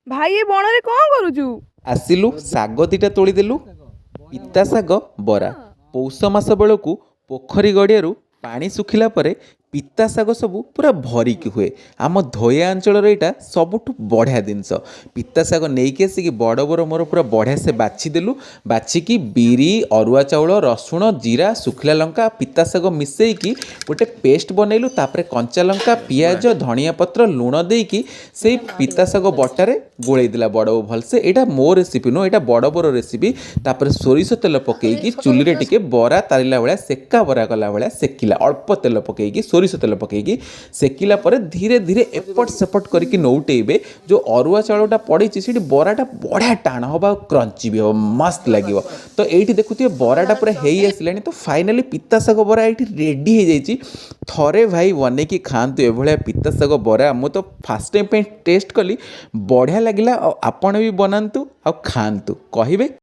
भाई ये बण रे कौन करूचु? ଆସିଲୁ ଶାଗ ଦିଟା ତୋଳିଦେଲୁ। ପିତା ଶାଗ ବରା। ପୌଷ ମାସ ବେଳକୁ ପୋଖରୀ ଗଡ଼ିଆରୁ ପାଣି ଶୁଖିଲା ପରେ ପିତା ଶାଗ ସବୁ ପୁରା ଭରିକି ହୁଏ। ଆମ ଧୋଇଆ ଅଞ୍ଚଳର ଏଇଟା ସବୁଠୁ ବଢ଼ିଆ ଜିନିଷ। ପିତା ଶାଗ ନେଇକି ଆସିକି ବଡ଼ ବଡ଼ ମୋର ପୁରା ବଢ଼ିଆ ସେ ବାଛିଦେଲୁ। ବାଛିକି ବିରି, ଅରୁଆ ଚାଉଳ, ରସୁଣ, ଜିରା, ଶୁଖିଲା ଲଙ୍କା, ପିତା ଶାଗ ମିଶେଇକି ଗୋଟେ ପେଷ୍ଟ ବନେଇଲୁ। ତାପରେ କଞ୍ଚା ଲଙ୍କା, ପିଆଜ, ଧନିଆ ପତ୍ର, ଲୁଣ ଦେଇକି ସେଇ ପିତା ଶାଗ ବଟାରେ ଗୋଳେଇ ଦେଲା ବଡ଼ ବୋଉ ଭଲସେ। ଏଇଟା ମୋ ରେସିପି ନୁହଁ, ଏଇଟା ବଡ଼ ବଡ଼ ରେସିପି। ତାପରେ ସୋରିଷ ତେଲ ପକେଇକି ଚୁଲିରେ ଟିକେ ବରା ତାରିଲା ଭଳିଆ ସେକା ବରା କଲା ଭଳିଆ ସେକିଲା। ଅଳ୍ପ ତେଲ ପକେଇକି ସୋରିଷ ତେଲ ପକେଇକି ସେକିଲା ପରେ ଧୀରେ ଧୀରେ ଏପଟ ସେପଟ କରିକି ନଉଟେଇବେ। ଯେଉଁ ଅରୁଆ ଚାଉଳଟା ପଡ଼ିଛି ସେଠି ବରାଟା ବଢ଼ିଆ ଟାଣ ହେବ ଆଉ କ୍ରଞ୍ଚି ବି ହେବ, ମସ୍ତ ଲାଗିବ। ତ ଏଇଠି ଦେଖୁଥିବେ ବରାଟା ପୁରା ହେଇ ଆସିଲାଣି। ତ ଫାଇନାଲି ପିତା ଶାଗ ବରା ଏଇଠି ରେଡ଼ି ହେଇଯାଇଛି। ଥରେ ଭାଇ ବନେଇକି ଖାଆନ୍ତୁ ଏଭଳିଆ ପିତା ଶାଗ ବରା। ମୁଁ ତ ଫାଷ୍ଟ ଟାଇମ୍ ପାଇଁ ଟେଷ୍ଟ କଲି, ବଢ଼ିଆ ଲାଗିଲା। ଆଉ ଆପଣ ବି ବନାନ୍ତୁ ଆଉ ଖାଆନ୍ତୁ, କହିବେ